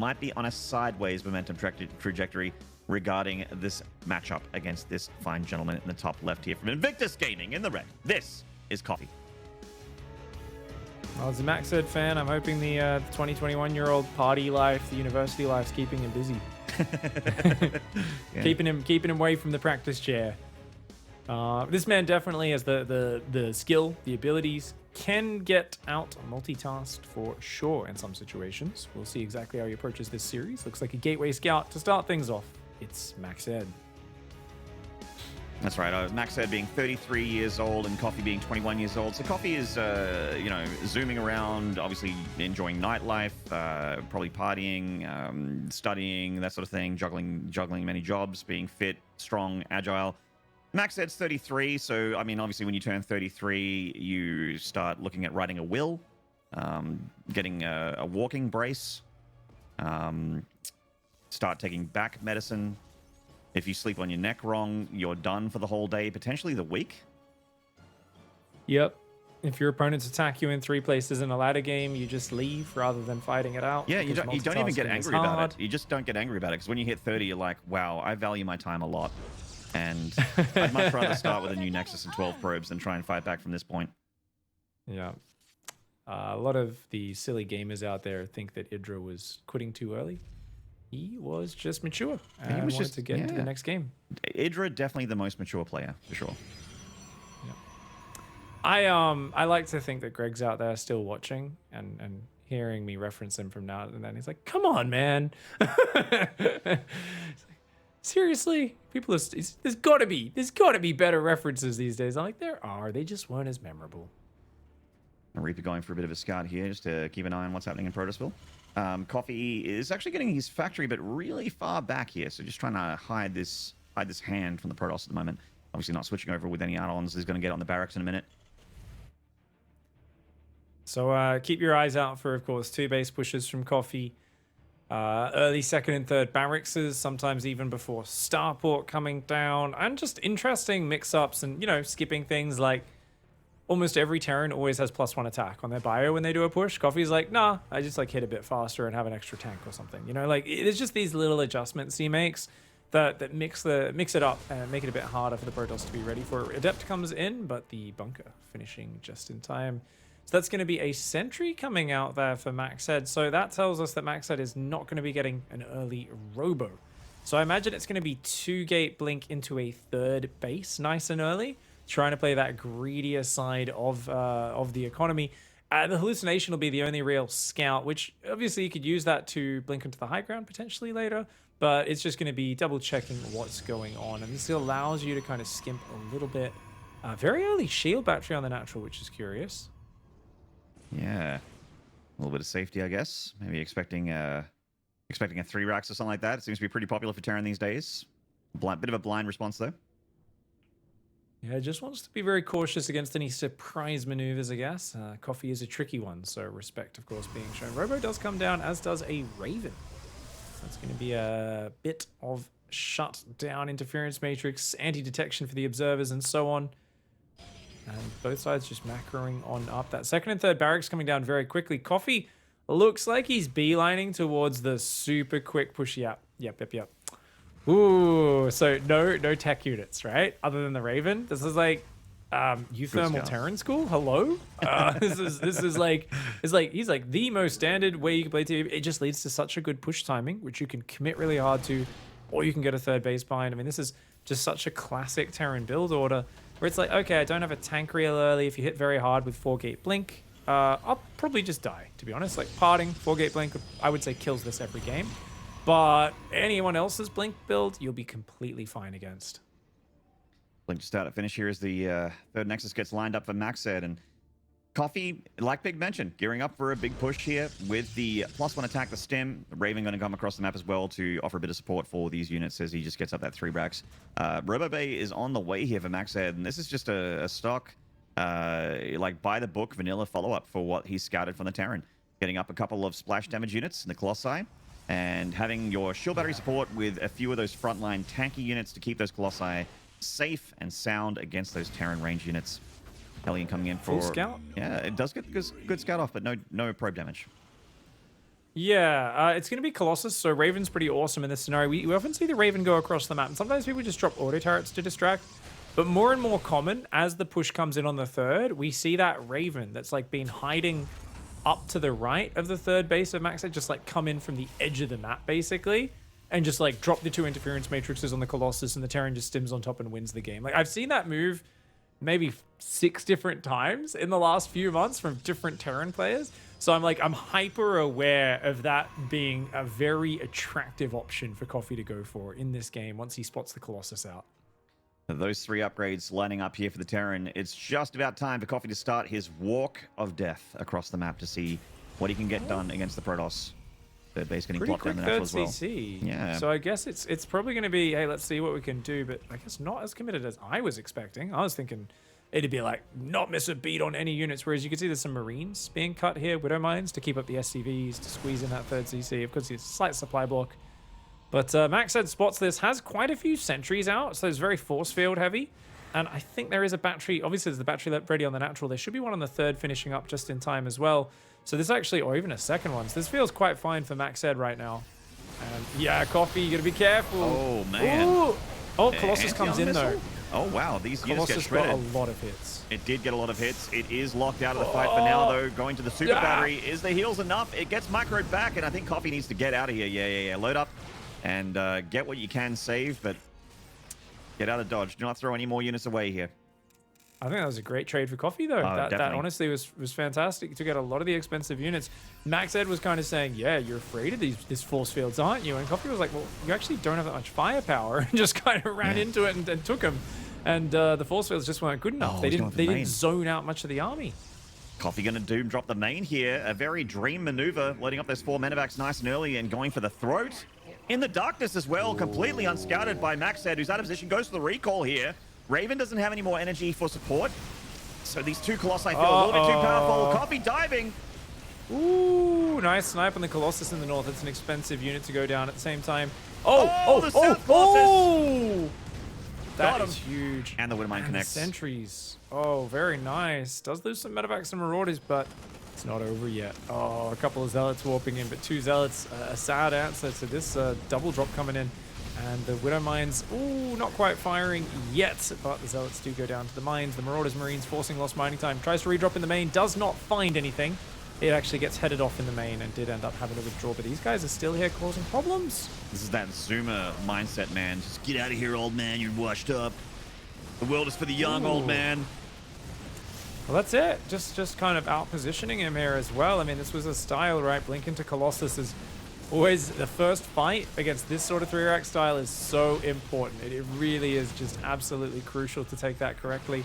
might be on a sideways momentum trajectory regarding this matchup against this fine gentleman in the top left here from Invictus Gaming in the red. This is Coffee. Well, as a MacSed fan, I'm hoping the 2021-year-old party life, the university life's keeping him busy. Yeah. keeping him away from the practice chair. This man definitely has the skill, the abilities, can get out multitasked for sure in some situations. We'll see exactly how he approaches this series. Looks like a gateway scout to start things off. It's MacSed. That's right. MacSed being 33 years old and Coffee being 21 years old. So Coffee is, zooming around, obviously enjoying nightlife, probably partying, studying, that sort of thing, juggling many jobs, being fit, strong, agile. MacSed's 33, so, I mean, obviously when you turn 33, you start looking at writing a will, getting a walking brace, start taking back medicine. If you sleep on your neck wrong, you're done for the whole day, potentially the week. Yep. If your opponents attack you in 3 places in a ladder game, you just leave rather than fighting it out. Yeah, you don't even get angry about it. You just don't get angry about it, because when you hit 30, you're like, wow, I value my time a lot. And I'd much rather start with a new Nexus and 12 probes than try and fight back from this point. Yeah. A lot of the silly gamers out there think that Idra was quitting too early. He was just mature. He was just to get into the next game. Idra, definitely the most mature player, for sure. Yeah. I like to think that Greg's out there still watching and hearing me reference him from now and then. He's like, come on, man. Seriously, people are, there's got to be better references these days. I'm like, there are. They just weren't as memorable. Reaper going for a bit of a scout here, just to keep an eye on what's happening in Protosville. Coffee is actually getting his factory, but really far back here. So just trying to hide this hand from the Protoss at the moment. Obviously not switching over with any add-ons. He's going to get on the barracks in a minute. So keep your eyes out for, of course, 2 base pushes from Coffee. Early 2nd and 3rd barracks, sometimes even before Starport coming down. And just interesting mix-ups and, skipping things like almost every Terran always has +1 attack on their bio when they do a push. Coffee's like, nah, I just hit a bit faster and have an extra tank or something. There's just these little adjustments he makes that mix it up and make it a bit harder for the Protoss to be ready for. Adept comes in, but the bunker finishing just in time. So that's going to be a sentry coming out there for MacSed. So that tells us that MacSed is not going to be getting an early robo. So I imagine it's going to be 2-gate blink into a 3rd base nice and early, trying to play that greedier side of the economy. The hallucination will be the only real scout, which obviously you could use that to blink into the high ground potentially later, but it's just going to be double checking what's going on. And this allows you to kind of skimp a little bit. Very early shield battery on the natural, which is curious. Yeah, a little bit of safety, I guess. Maybe expecting a 3 racks or something like that. It seems to be pretty popular for Terran these days. Bit of a blind response though. Yeah, just wants to be very cautious against any surprise maneuvers, I guess. Coffee is a tricky one, so respect, of course, being shown. Robo does come down, as does a Raven. That's going to be a bit of shut down interference matrix, anti-detection for the observers, and so on. And both sides just macroing on up. That 2nd and 3rd barracks coming down very quickly. Coffee looks like he's beelining towards the super quick push. Yep. Ooh, so no tech units, right? Other than the Raven. This is like euthermal Terran school. Hello. This is like he's like the most standard way you can play TV. It just leads to such a good push timing, which you can commit really hard to, or you can get a 3rd base behind. I mean, this is just such a classic Terran build order. Where it's like, okay, I don't have a tank real early. If you hit very hard with 4-gate blink, I'll probably just die, to be honest. Like, parting, 4-gate blink, I would say kills this every game. But anyone else's blink build, you'll be completely fine against. Blink to start at finish here as the 3rd Nexus gets lined up for MacSed. And Coffee, like Big mentioned, gearing up for a big push here with the +1 attack, the stem. The Raven going to come across the map as well to offer a bit of support for these units as he just gets up that 3 racks. Robo Bay is on the way here for MacSed, and this is just a stock, like by the book, vanilla follow-up for what he scouted from the Terran. Getting up a couple of splash damage units in the Colossi, and having your shield battery support with a few of those frontline tanky units to keep those Colossi safe and sound against those Terran range units. Hellion coming in for full scout. Yeah, it does get good scout off, but no probe damage. Yeah, it's going to be Colossus, so Raven's pretty awesome in this scenario. We often see the Raven go across the map, and sometimes people just drop auto turrets to distract. But more and more common, as the push comes in on the third, we see that Raven that's like been hiding up to the right of the third base of MacSed, just like come in from the edge of the map, basically, and just like drop the 2 interference matrices on the Colossus, and the Terran just stims on top and wins the game. Like, I've seen that move maybe 6 different times in the last few months from different Terran players. So I'm hyper aware of that being a very attractive option for Coffee to go for in this game once he spots the Colossus out. Those 3 upgrades lining up here for the Terran. It's just about time for Coffee to start his walk of death across the map to see what he can get done against the Protoss. Third base getting plopped down the natural as well. CC. Yeah. So I guess it's probably going to be, hey, let's see what we can do, but I guess not as committed as I was expecting. I was thinking it'd be like not miss a beat on any units, whereas you can see there's some Marines being cut here, Widow Mines, to keep up the SCVs, to squeeze in that third CC. Of course, it's a slight supply block. But MacSed spots this, has quite a few sentries out, so it's very force field heavy. And I think there is a battery, obviously there's the battery ready on the natural. There should be one on the third finishing up just in time as well. So this actually, or even a second one. So this feels quite fine for MacSed right now. And yeah, Coffee, you gotta be careful. Oh, man. Ooh. Oh, Colossus comes in though. Oh, wow. These units get Colossus got shredded. a lot of hits. It did get a lot of hits. It is locked out of the fight for now, though. Going to the super battery. Is the heals enough? It gets microed back, and I think Coffee needs to get out of here. Yeah. Load up and get what you can save, but get out of dodge. Do not throw any more units away here. I think that was a great trade for Coffee, though. That honestly was fantastic to get a lot of the expensive units. MacSed was kind of saying, yeah, you're afraid of these force fields, aren't you? And Coffee was like, well, you actually don't have that much firepower, and just kind of ran into it and took him. And the force fields just weren't good enough. They didn't zone out much of the army. Coffee going to doom drop the main here. A very dream maneuver, loading up those 4 medevacs nice and early and going for the throat. In the darkness as well, completely unscouted by MacSed, who's out of position, goes for the recall here. Raven doesn't have any more energy for support. So these 2 Colossi feel a little bit too powerful. Coffee diving. Ooh, nice snipe on the Colossus in the north. It's an expensive unit to go down at the same time. The South Colossus. That is huge. And the Widowmine connects. Sentries. Oh, very nice. Does lose some medevacs and marauders, but it's not over yet. Oh, a couple of Zealots warping in, but 2 Zealots. A sad answer to this double drop coming in. And the Widow Mines, ooh, not quite firing yet, but the Zealots do go down to the mines. The Marauders Marines forcing lost mining time. Tries to redrop in the main, does not find anything. It actually gets headed off in the main and did end up having to withdraw, but these guys are still here causing problems. This is that Zoomer mindset, man. Just get out of here, old man. You're washed up. The world is for the young, old man. Well, that's it. Just kind of out-positioning him here as well. I mean, this was a style, right? Blink into Colossus is always the first fight against this sort of 3-rack style is so important. It really is just absolutely crucial to take that correctly.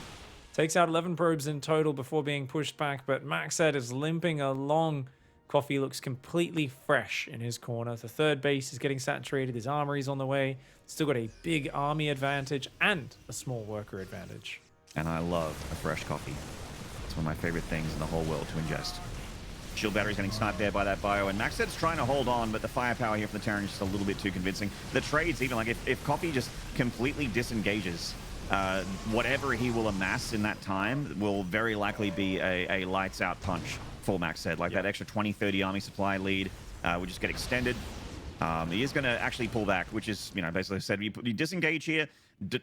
Takes out 11 probes in total before being pushed back, but MacSed is limping along. Coffee looks completely fresh in his corner. The third base is getting saturated. His armory's on the way. Still got a big army advantage and a small worker advantage. And I love a fresh Coffee. It's one of my favorite things in the whole world to ingest. Shield battery's getting sniped there by that bio, and MacSed's trying to hold on, but the firepower here for the Terran is just a little bit too convincing. The trades, even like if Coffee just completely disengages, whatever he will amass in that time will very likely be a lights out punch for MacSed. Like that extra 20-30 army supply lead will just get extended. He is going to actually pull back, which is, you know, basically said, you disengage here.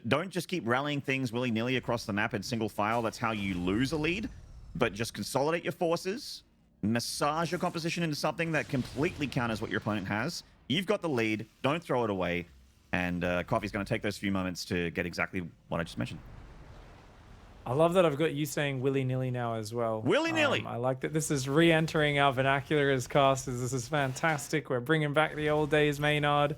Don't just keep rallying things willy-nilly across the map in single file. That's how you lose a lead. But just consolidate your forces, massage your composition into something that completely counters what your opponent has. You've got the lead. Don't throw it away. And Coffee's going to take those few moments to get exactly what I just mentioned. I love that I've got you saying willy-nilly now as well. Willy-nilly! I like that this is re-entering our vernacular as casters. This is fantastic. We're bringing back the old days, Maynard.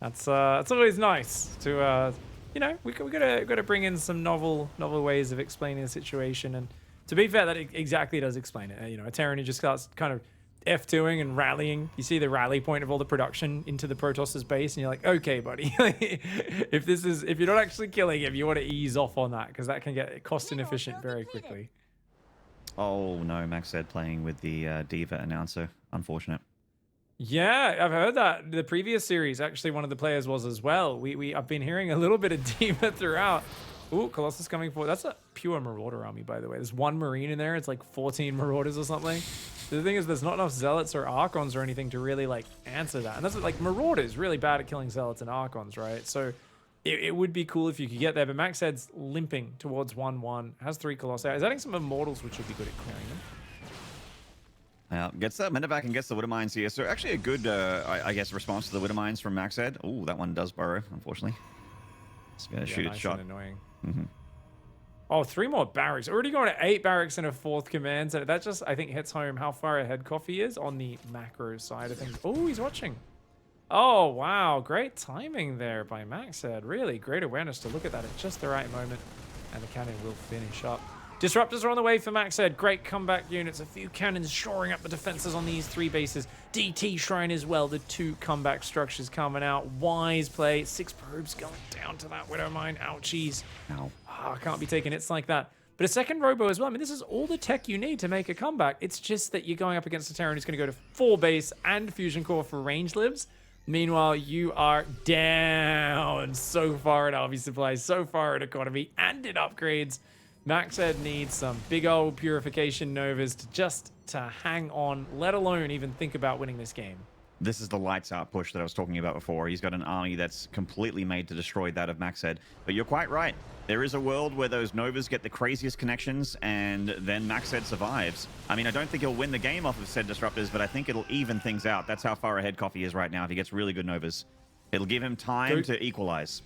That's always nice to, you know, we got to bring in some novel ways of explaining the situation. And to be fair, that exactly does explain it. You know, a Terran who just starts kind of F2ing and rallying. You see the rally point of all the production into the Protoss's base, and you're like, okay, buddy. if you're not actually killing him, you want to ease off on that, because that can get cost inefficient very quickly. Oh no, MacSed playing with the Diva announcer. Unfortunate. Yeah, I've heard that. The previous series, actually, one of the players was as well. I've been hearing a little bit of Diva throughout. Ooh, Colossus coming forward. That's a pure Marauder army, by the way. There's 1 Marine in there. It's like 14 Marauders or something. The thing is, there's not enough Zealots or Archons or anything to really, like, answer that. And that's like, Marauder is really bad at killing Zealots and Archons, right? So it would be cool if you could get there, but MacSed's limping towards 1-1, has 3 Colossi. He's adding some Immortals, which would be good at clearing them. Gets that Medevac and gets the Widow Mines here. So actually a good, I guess, response to the Widow Mines from MacSed. Oh, that one does burrow, unfortunately. It's going to shoot its shot. Annoying. Oh, 3 more barracks. Already going to 8 barracks in a 4th command center. That just, I think, hits home how far ahead Coffee is on the macro side of things. Oh, he's watching. Oh, wow. Great timing there by MacSed. Really great awareness to look at that at just the right moment. And the cannon will finish up. Disruptors are on the way for MacSed. Great comeback units. A few cannons shoring up the defenses on these 3 bases. DT Shrine as well. The 2 comeback structures coming out. Wise play. 6 probes going down to that Widow Mine. Ouchies. Ow. Oh, can't be taking hits like that. But a second Robo as well. I mean, this is all the tech you need to make a comeback. It's just that you're going up against a Terran who's going to go to 4 base and Fusion Core for range libs. Meanwhile, you are down so far in RV supplies, so far in economy, and in upgrades. MacSed needs some big old purification Novas to hang on, let alone even think about winning this game. This is the lights out push that I was talking about before. He's got an army that's completely made to destroy that of MacSed. But you're quite right. There is a world where those Novas get the craziest connections and then MacSed survives. I mean, I don't think he'll win the game off of said disruptors, but I think it'll even things out. That's how far ahead Coffee is right now if he gets really good Novas. It'll give him time to equalize.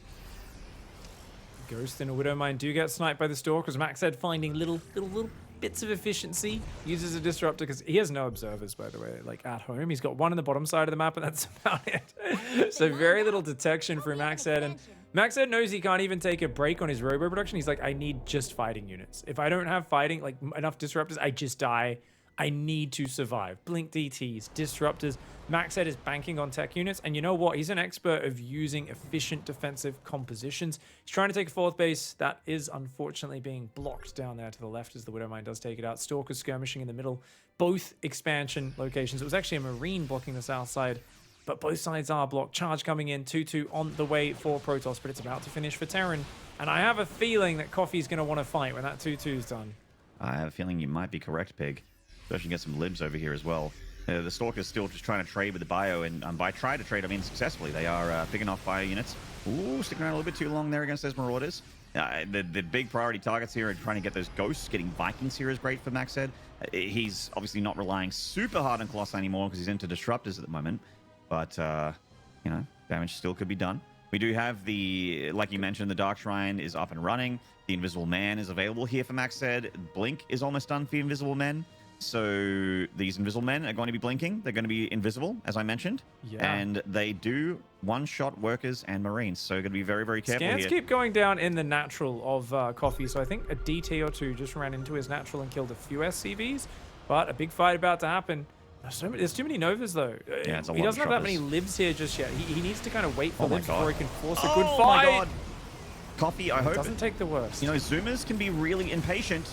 Ghost and a Widow Mine do get sniped by the Stalkers. MacSed finding little bits of efficiency. Uses a disruptor because he has no observers, by the way, like at home. He's got 1 on the bottom side of the map, and that's about it. So very little detection for MacSed. And MacSed knows he can't even take a break on his robo production. He's like, I need just fighting units. If I don't have fighting, like enough disruptors, I just die. I need to survive. Blink DTs, disruptors. MacSed is banking on tech units, and you know what? He's an expert of using efficient defensive compositions. He's trying to take a 4th base. That is unfortunately being blocked down there to the left as the Widow Mine does take it out. Stalkers skirmishing in the middle. Both expansion locations. It was actually a Marine blocking the south side, but both sides are blocked. Charge coming in, 2-2 on the way for Protoss, but it's about to finish for Terran. And I have a feeling that Coffee's going to want to fight when that 2-2 is done. I have a feeling you might be correct, Pig. Especially get some libs over here as well. The Stalker's still just trying to trade with the bio, and by try to trade, I mean successfully. They are picking off bio units. Ooh, sticking around a little bit too long there against those Marauders. The big priority targets here are trying to get those Ghosts. Getting Vikings here is great for MacSed. He's obviously not relying super hard on Colossi anymore because he's into Disruptors at the moment. But, you know, damage still could be done. We do have the, like you mentioned, the Dark Shrine is up and running. The Invisible Man is available here for MacSed. Blink is almost done for the Invisible Men. So these Invisible Men are going to be blinking. They're going to be invisible, as I mentioned. Yeah. And they do one-shot workers and Marines. So going to be very, very careful Scans here. Keep going down in the natural of Coffee. So I think a DT or 2 just ran into his natural and killed a few SCVs. But a big fight about to happen. There's too many Novas, though. Yeah, it's a lot he doesn't of have that many libs here just yet. He needs to kind of wait for libs before he can force a good fight. Oh, my God. Coffee, I hope. Doesn't take the worst. You know, Zoomers can be really impatient.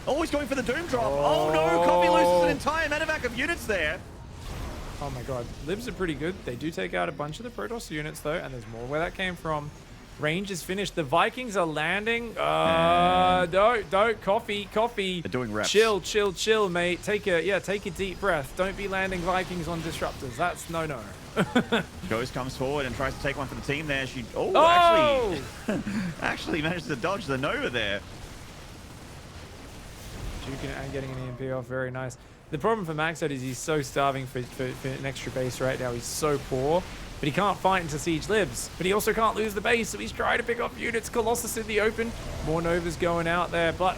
Oh, he's going for the Doom drop. Oh, no. Coffee loses an entire medevac of units there. Oh, my God. Libs are pretty good. They do take out a bunch of the Protoss units, though, and there's more where that came from. Range is finished. The Vikings are landing. Don't. Coffee. They're doing reps. Chill, mate. Take a deep breath. Don't be landing Vikings on disruptors. That's no. Ghost comes forward and tries to take one for the team there. She, actually managed to dodge the Nova there. Juking and getting an EMP off. Very nice. The problem for MacSed is he's so starving for an extra base right now. He's so poor. But he can't fight into siege libs. But he also can't lose the base, so he's trying to pick off units. Colossus in the open. More Novas going out there. But,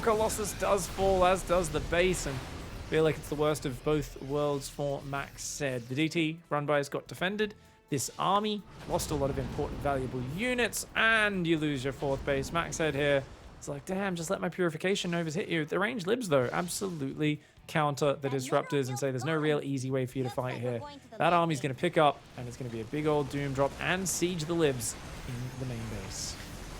Colossus does fall, as does the base. And I feel like it's the worst of both worlds for MacSed. The DT run by has got defended. This army lost a lot of important, valuable units. And you lose your 4th base. MacSed here. It's like, damn, just let my purification Novas hit you. The range libs, though, absolutely counter the disruptors and say there's no real easy way for you to fight here. That army's going to pick up, and it's going to be a big old Doom drop and siege the libs in the main base.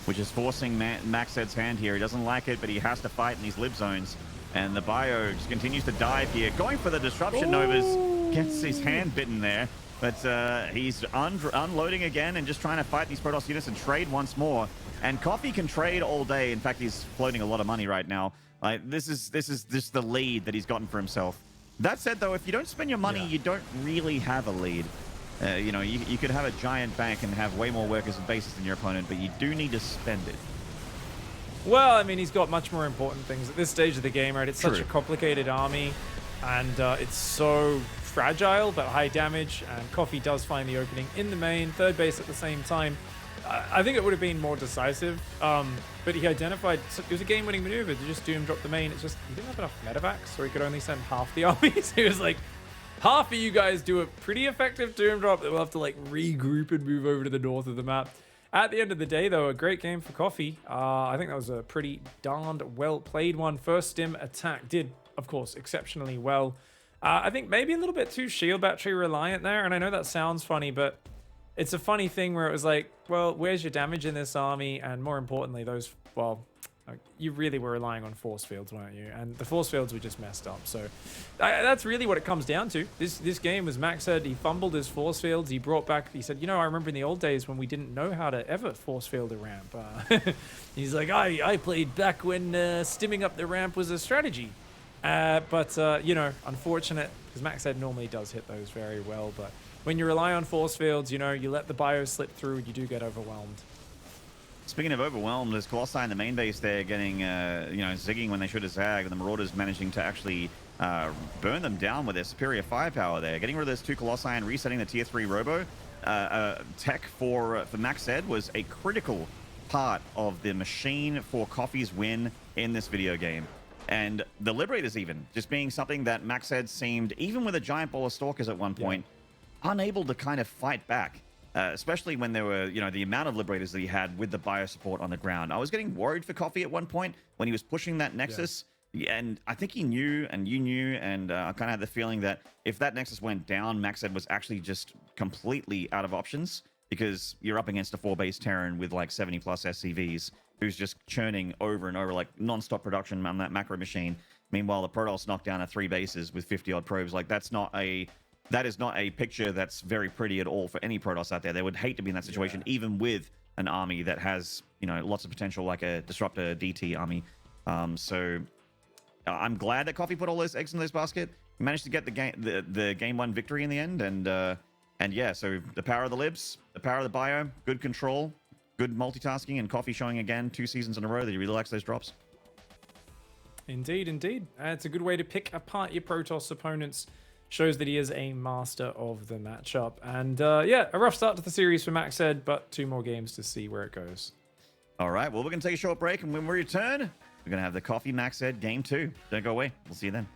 Which is forcing MacSed's hand here. He doesn't like it, but he has to fight in these lib zones. And the bio just continues to dive here. Going for the disruption Novas. Gets his hand bitten there. But he's unloading again and just trying to fight these Protoss units and trade once more. And Coffee can trade all day. In fact, he's floating a lot of money right now. Like this is just the lead that he's gotten for himself. That said, though, if you don't spend your money, Yeah. you don't really have a lead. You know, you could have a giant bank and have way more workers and bases than your opponent, but you do need to spend it. Well, I mean, he's got much more important things at this stage of the game, right? It's such a True. complicated army, and it's so fragile, but high damage, and Coffee does find the opening in the main, third base at the same time. I think it would have been more decisive, but he identified, it was a game-winning maneuver to just Doom drop the main. It's just, he didn't have enough medevacs, so he could only send half the armies. He was like, half of you guys do a pretty effective Doom drop that we'll have to like regroup and move over to the north of the map. At the end of the day, though, a great game for Coffee. I think that was a pretty darned well-played one. First stim attack did, of course, exceptionally well. I think maybe a little bit too shield battery reliant there, and I know that sounds funny, but it's a funny thing where it was like, well, where's your damage in this army? And more importantly, those, well, you really were relying on force fields, weren't you? And the force fields were just messed up. So that's really what it comes down to. This game was MacSed. He fumbled his force fields. He brought back, he said, you know, I remember in the old days when we didn't know how to ever force field a ramp. He's like, I played back when stimming up the ramp was a strategy. But you know, unfortunate, because MacSed normally does hit those very well. But when you rely on force fields, you know, you let the bio slip through, you do get overwhelmed. Speaking of overwhelmed, there's Colossi in the main base there getting, you know, zigging when they should have zagged, and the Marauders managing to actually burn them down with their superior firepower there. Getting rid of those 2 Colossi and resetting the tier 3 Robo tech for MacSed was a critical part of the machine for Coffee's win in this video game. And the Liberators even, just being something that MacSed seemed, even with a giant ball of Stalkers at one point, unable to kind of fight back. Especially when there were, you know, the amount of Liberators that he had with the bio support on the ground. I was getting worried for Coffee at one point when he was pushing that Nexus. Yeah, and I think he knew, and you knew, and I kind of had the feeling that if that Nexus went down, MacSed was actually just completely out of options, because you're up against a 4-base Terran with like 70+ SCVs who's just churning over and over, like non-stop production on that macro machine. Meanwhile, the Protoss knocked down 3 bases with 50-odd probes. Like, that is not a picture that's very pretty at all for any Protoss out there. They would hate to be in that situation, even with an army that has, you know, lots of potential, like a Disruptor DT army. So I'm glad that Coffee put all those eggs in this basket. He managed to get the game 1 victory in the end, and yeah, so the power of the libs, the power of the bio, good control, good multitasking, and Coffee showing again 2 seasons in a row that he really likes those drops. Indeed, indeed. It's a good way to pick apart your Protoss opponents. Shows that he is a master of the matchup. And yeah, a rough start to the series for MacSed, but 2 more games to see where it goes. All right, well, we're going to take a short break, and when we return, we're going to have the Coffee MacSed Game 2. Don't go away. We'll see you then.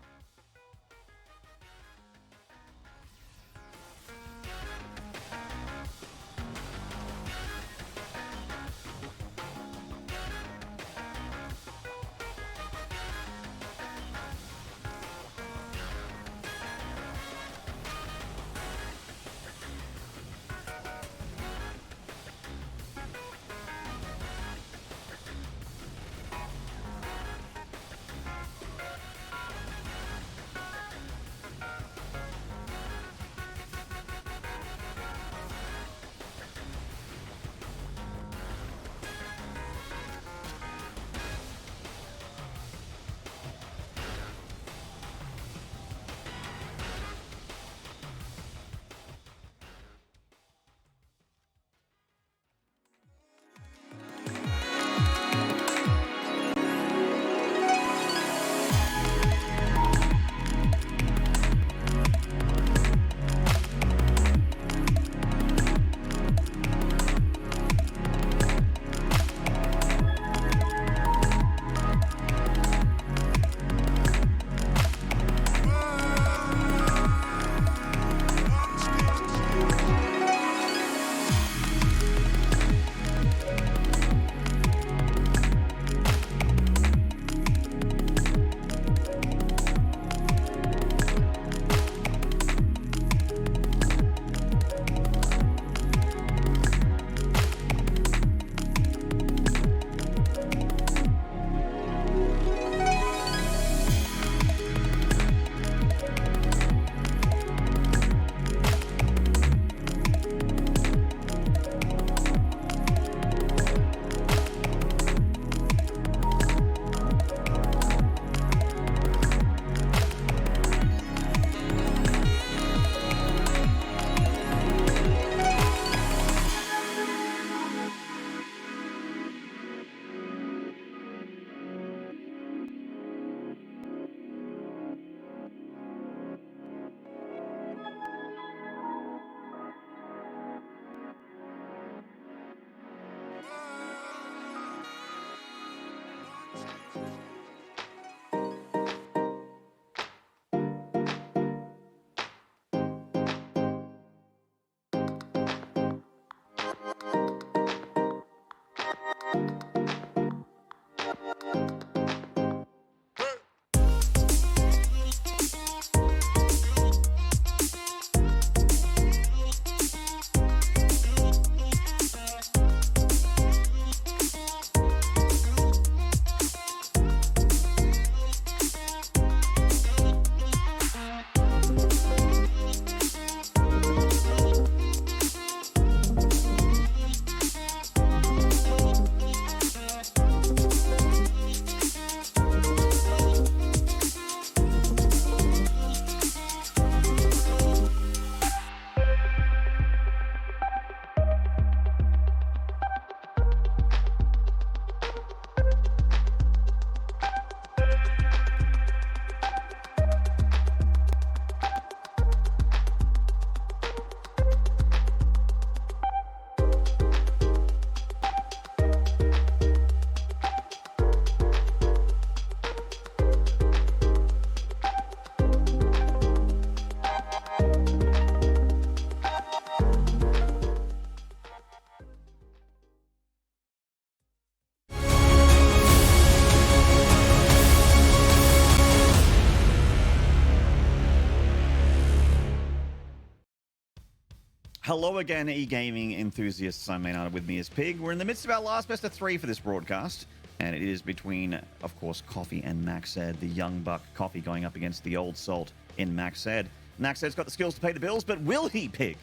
Hello again, e-gaming enthusiasts. I'm Maynard. With me is Pig. We're in the midst of our last best of 3 for this broadcast, and it is between, of course, Coffee and MacSed. The young buck Coffee going up against the old salt in MacSed. MacSed's got the skills to pay the bills, but will he, Pig?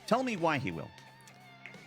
Tell me why he will.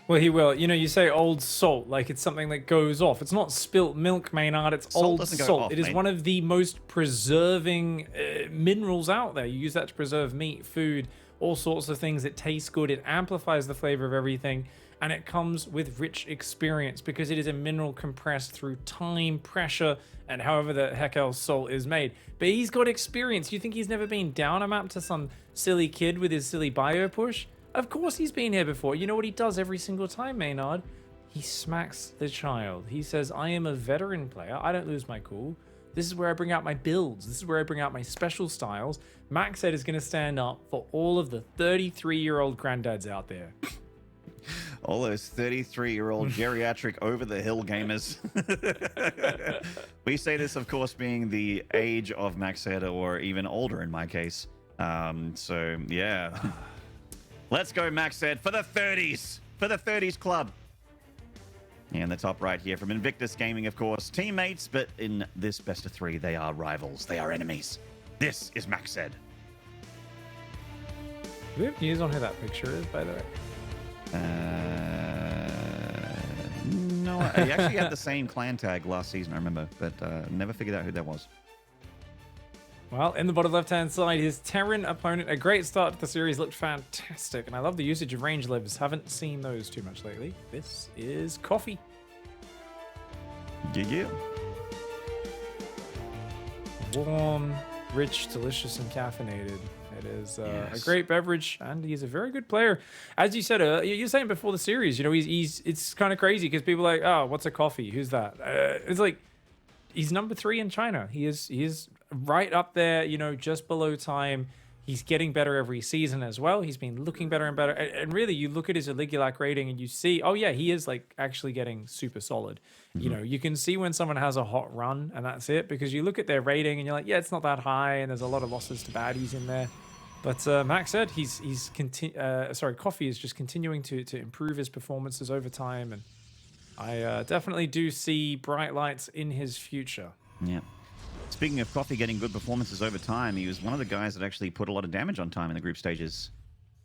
Well, he will. You know, you say old salt like it's something that goes off. It's not spilt milk, Maynard. It's Salt old doesn't go salt. off, It is mate. one of the most preserving minerals out there. You use that to preserve meat, food, all sorts of things. It tastes good. It amplifies the flavor of everything. And it comes with rich experience because it is a mineral compressed through time, pressure, and however the heck else salt is made. But he's got experience. You think he's never been down a map to some silly kid with his silly bio push? Of course he's been here before. You know what he does every single time, Maynard? He smacks the child. He says, I am a veteran player. I don't lose my cool. This is where I bring out my builds. This is where I bring out my special styles. MacSed is going to stand up for all of the 33-year-old granddads out there. All those 33-year-old geriatric over-the-hill gamers. We say this, of course, being the age of MacSed, or even older in my case. So, yeah. Let's go, MacSed, for the 30s. For the 30s club. And the top right here from Invictus Gaming, of course. Teammates, but in this best of 3, they are rivals. They are enemies. This is MacSed. Do we have news on who that picture is, by the way? No, I actually had the same clan tag last season, I remember, but never figured out who that was. Well, in the bottom left-hand side, his Terran opponent. A great start to the series, looked fantastic, and I love the usage of range livs. Haven't seen those too much lately. This is Coffee. Yeah. Warm, rich, delicious, and caffeinated. It is a great beverage, and he's a very good player. As you said, you're saying before the series, you know, it's kind of crazy because people are like, oh, what's a coffee? Who's that? It's like, he's number 3 in China. He is right up there, you know, just below time. He's getting better every season as well. He's been looking better and better. And really, you look at his Eligulac rating and you see, oh yeah, he is like actually getting super solid. Mm-hmm. You know, you can see when someone has a hot run and that's it, because you look at their rating and you're like, yeah, it's not that high, and there's a lot of losses to baddies in there. But MacSed, Coffee is just continuing to improve his performances over time, and I definitely do see bright lights in his future. Yeah. Speaking of Coffee getting good performances over time, he was one of the guys that actually put a lot of damage on time in the group stages.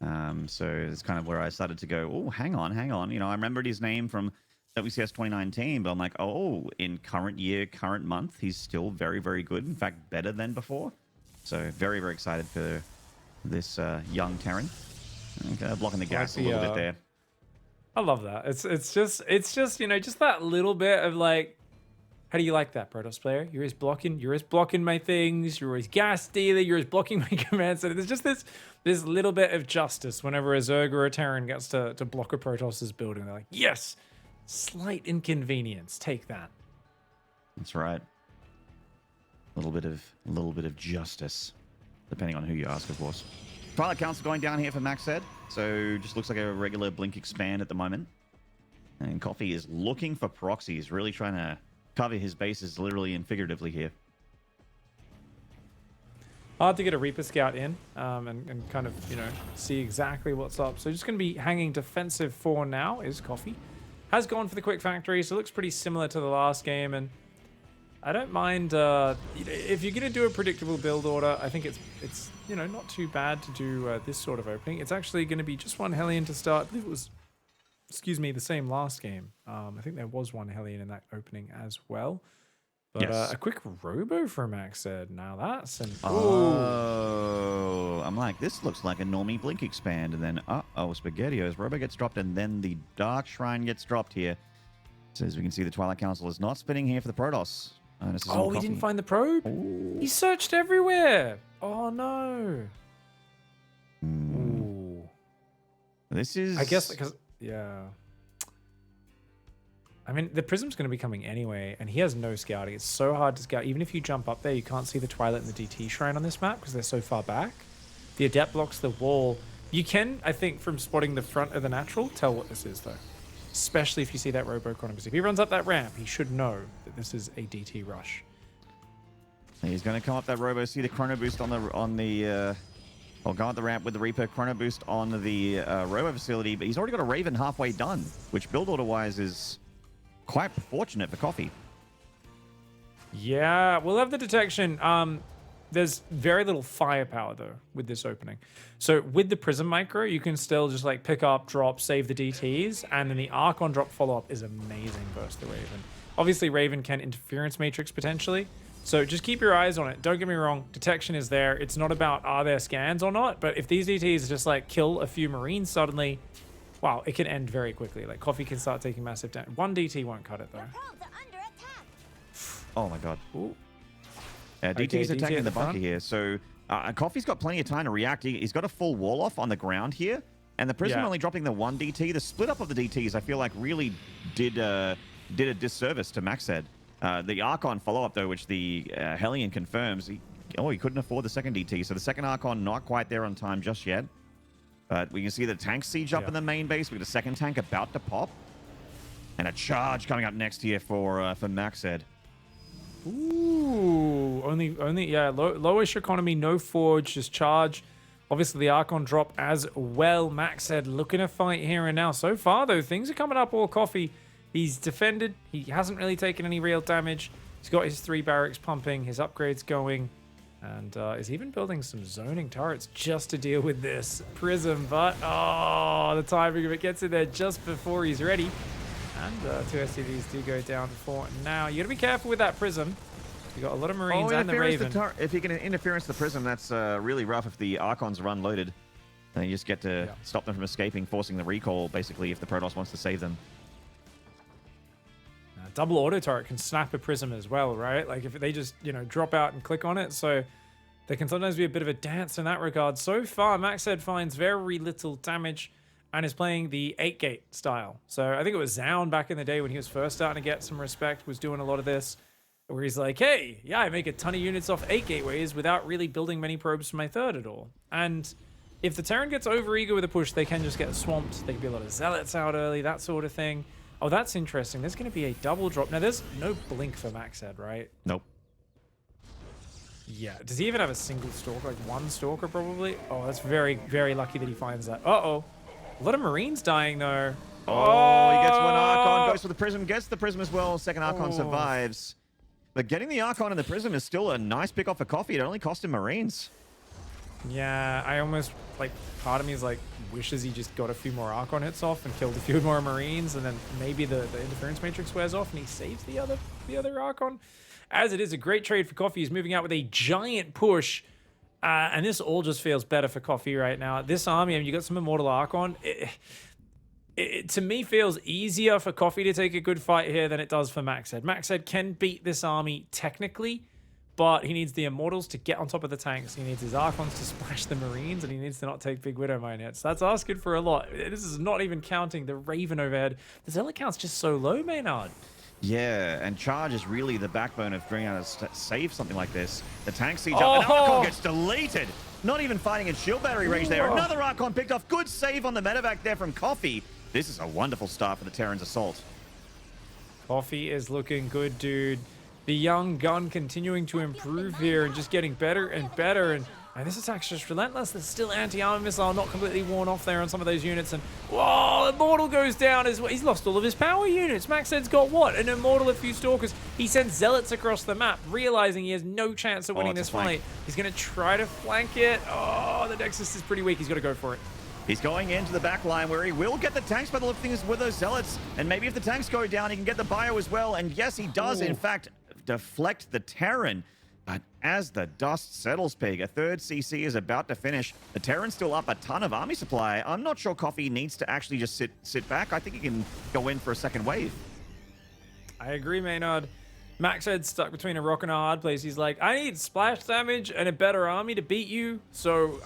So it's kind of where I started to go, oh, hang on. You know, I remembered his name from WCS 2019, but I'm like, oh, in current year, current month, he's still very, very good. In fact, better than before. So very, very excited for this young Terran. Okay, blocking the gas a little bit there. I love that. It's just you know, just that little bit of like, how do you like that, Protoss player? You're always blocking my things. You're always gas stealing. You're always blocking my commands. So there's just this little bit of justice whenever a Zerg or a Terran gets to block a Protoss's building. They're like, yes, slight inconvenience. Take that. That's right. A little bit of justice, depending on who you ask, of course. Twilight Council going down here for MacSed. So just looks like a regular Blink Expand at the moment. And Coffee is looking for proxies, really trying to cover his bases literally and figuratively here. Hard to get a Reaper Scout in and kind of, you know, see exactly what's up. So just going to be hanging defensive for now is Coffee. Has gone for the quick factory, so it looks pretty similar to the last game. And I don't mind, if you're going to do a predictable build order, I think it's you know, not too bad to do this sort of opening. It's actually going to be just one Hellion to start. I believe it was, excuse me, the same last game. I think there was one Hellion in that opening as well. But yes. A quick Robo for MacSed. Now that's an... Oh, I'm like, this looks like a normie Blink Expand. And then, SpaghettiOs. Robo gets dropped, and then the Dark Shrine gets dropped here. So as we can see, the Twilight Council is not spinning here for the Protoss. Oh, he didn't find the probe? Ooh. He searched everywhere. Oh, no. Ooh. This is... I guess because... Yeah. I mean, the Prism's going to be coming anyway, and he has no scouting. It's so hard to scout. Even if you jump up there, you can't see the Twilight and the DT Shrine on this map because they're so far back. The Adept blocks the wall. You can, I think, from spotting the front of the Natural, tell what this is, though. Especially if you see that Robocron, because if he runs up that ramp, he should know that this is a DT rush. He's going to come up that Robo, see the Chrono Boost on the Well, guard the ramp with the Reaper Chrono Boost on the Robo facility, but he's already got a Raven halfway done, which build order-wise is quite fortunate for Coffee. Yeah, we'll have the detection. There's very little firepower, though, with this opening. So with the Prism Micro, you can still just, like, pick up, drop, save the DTs, and then the Archon drop follow-up is amazing versus the Raven. Obviously, Raven can Interference Matrix potentially, so just keep your eyes on it. Don't get me wrong, detection is there. It's not about are there scans or not, but if these DTs just, like, kill a few Marines suddenly, wow, it can end very quickly. Like, Coffee can start taking massive damage. One DT won't cut it, though. Oh, my God. Ooh. DT's DT attacking at the the bunker front. here, so Coffee's got plenty of time to react. He's got a full wall off on the ground here, and the Prism Yeah. only dropping the one DT. The split up of the DTs, I feel like, really did a disservice to MacSed. The Archon follow-up, though, which the Hellion confirms, he couldn't afford the second DT, so the second Archon not quite there on time just yet. But we can see the tank siege up in the main base. We got a second tank about to pop, and a charge coming up next here for MacSed. Ooh, yeah, lowish economy, no forge, just charge. Obviously, the Archon drop as well. MacSed looking to fight here and now. So far, though, things are coming up all Coffee. He's defended. He hasn't really taken any real damage. He's got his 3 barracks pumping, his upgrades going, and is even building some zoning turrets just to deal with this Prism. But, the timing of it gets in there just before he's ready. And 2 SCVs do go down for now. You got to be careful with that Prism. You got a lot of Marines and the Raven. If you can interference the Prism, that's really rough if the Archons run loaded. And you just get to stop them from escaping, forcing the recall, basically, if the Protoss wants to save them. Double auto turret can snap a Prism as well, right? Like if they just, drop out and click on it. So there can sometimes be a bit of a dance in that regard. So far, MacSed finds very little damage and is playing the 8-gate style. So I think it was Zound back in the day when he was first starting to get some respect, was doing a lot of this, where he's like, hey, yeah, I make a ton of units off 8 gateways without really building many probes for my third at all. And if the Terran gets over eager with a push, they can just get swamped. There can be a lot of Zealots out early, that sort of thing. Oh, that's interesting. There's going to be a double drop. Now, there's no blink for MacSed, right? Nope. Yeah. Does he even have a single stalker? Like one stalker, probably? Oh, that's very, very lucky that he finds that. Uh-oh. A lot of Marines dying, though. Oh, he gets one Archon, goes for the Prism, gets the Prism as well. Second Archon survives. But getting the Archon and the Prism is still a nice pick off for Coffee. It only cost him Marines. Yeah, I almost, part of me is wishes he just got a few more Archon hits off and killed a few more Marines, and then maybe the Interference Matrix wears off and he saves the other Archon. As it is, a great trade for Coffee. He's moving out with a giant push. And this all just feels better for Coffee right now. This army, you got some Immortal Archon. It to me feels easier for Coffee to take a good fight here than it does for MacSed. MacSed can beat this army technically, but he needs the Immortals to get on top of the tanks. He needs his Archons to splash the Marines, and he needs to not take big Widowmine hits. That's asking for a lot. This is not even counting the Raven overhead. The Zealot count's just so low, Maynard. Yeah, and charge is really the backbone of being able to save something like this. The tank siege up, and Archon gets deleted. Not even fighting in shield battery range there. Another Archon picked off. Good save on the medevac there from Coffee. This is a wonderful start for the Terran's assault. Coffee is looking good, dude. The young gun continuing to improve here and just getting better and better. And this attack's just relentless. There's still anti-armor missile not completely worn off there on some of those units. And, whoa, Immortal goes down as well. He's lost all of his power units. MacSed's got what? An Immortal, a few Stalkers. He sends Zealots across the map, realizing he has no chance of winning this fight. He's going to try to flank it. Oh, the Nexus is pretty weak. He's got to go for it. He's going into the back line where he will get the tanks by the look of things with those Zealots. And maybe if the tanks go down, he can get the bio as well. And yes, he does, in fact, deflect the Terran. But as the dust settles, Pig, a third CC is about to finish. The Terran's still up a ton of army supply. I'm not sure Coffee needs to actually just sit back. I think he can go in for a second wave. I agree, Maynard. MacSed's stuck between a rock and a hard place. He's like, I need splash damage and a better army to beat you. So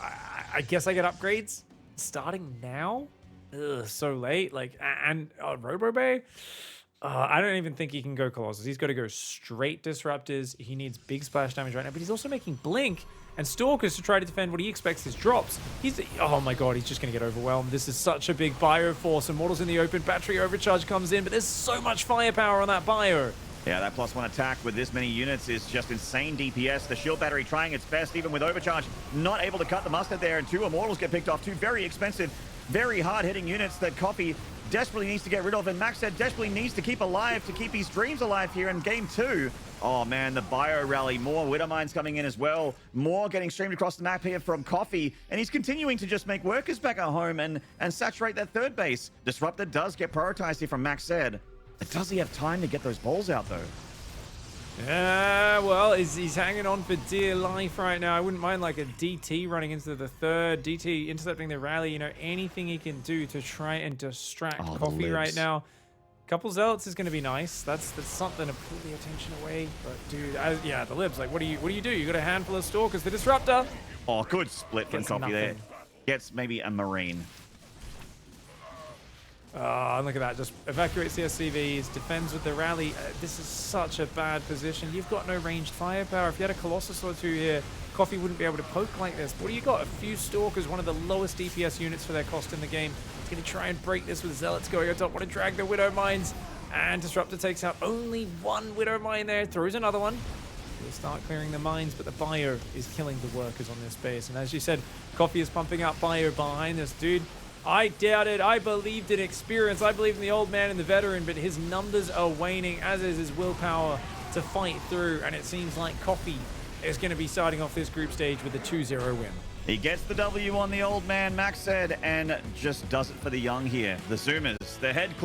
I guess I get upgrades. Starting now? Ugh, so late. And Robo Bay? I don't even think he can go Colossus. He's got to go straight Disruptors. He needs big splash damage right now, but he's also making Blink and Stalkers to try to defend what he expects his drops. Oh my god, he's just going to get overwhelmed. This is such a big bio force. Immortals in the open, battery overcharge comes in, but there's so much firepower on that bio. Yeah, that +1 attack with this many units is just insane DPS. The shield battery trying its best, even with overcharge. Not able to cut the mustard there, and 2 immortals get picked off. 2 very expensive, very hard-hitting units that Coffee desperately needs to get rid of, and MacSed desperately needs to keep alive to keep his dreams alive here in game 2. Oh man, the bio rally, more Widow Mines coming in as well. More getting streamed across the map here from Coffee, and he's continuing to just make workers back at home and saturate that third base. Disruptor does get prioritized here from MacSed. Does he have time to get those balls out though? Yeah, well, he's hanging on for dear life right now. I wouldn't mind like a DT running into the third, DT intercepting the rally, you know, anything he can do to try and distract Coffee right now. Couple zealots is going to be nice. That's something to pull the attention away. But dude, yeah, the libs, like, what do you do? You got a handful of stalkers. The disruptor. Oh, good split from Coffee there. Gets maybe a marine. Oh, look at that. Just evacuates the SCVs, defends with the rally. This is such a bad position. You've got no ranged firepower. If you had a Colossus or 2 here, Coffee wouldn't be able to poke like this. What do you got? A few Stalkers, one of the lowest DPS units for their cost in the game. He's going to try and break this with Zealots going on top. Want to drag the Widow Mines. And Disruptor takes out only 1 Widow Mine there. Throws another one. We'll start clearing the mines, but the bio is killing the workers on this base. And as you said, Coffee is pumping out bio behind this dude. I doubted. I believed in experience. I believed in the old man and the veteran, but his numbers are waning, as is his willpower to fight through. And it seems like Coffee is going to be starting off this group stage with a 2-0 win. He gets the W on the old man, MacSed, and just does it for the young here. The Zoomers, the head click.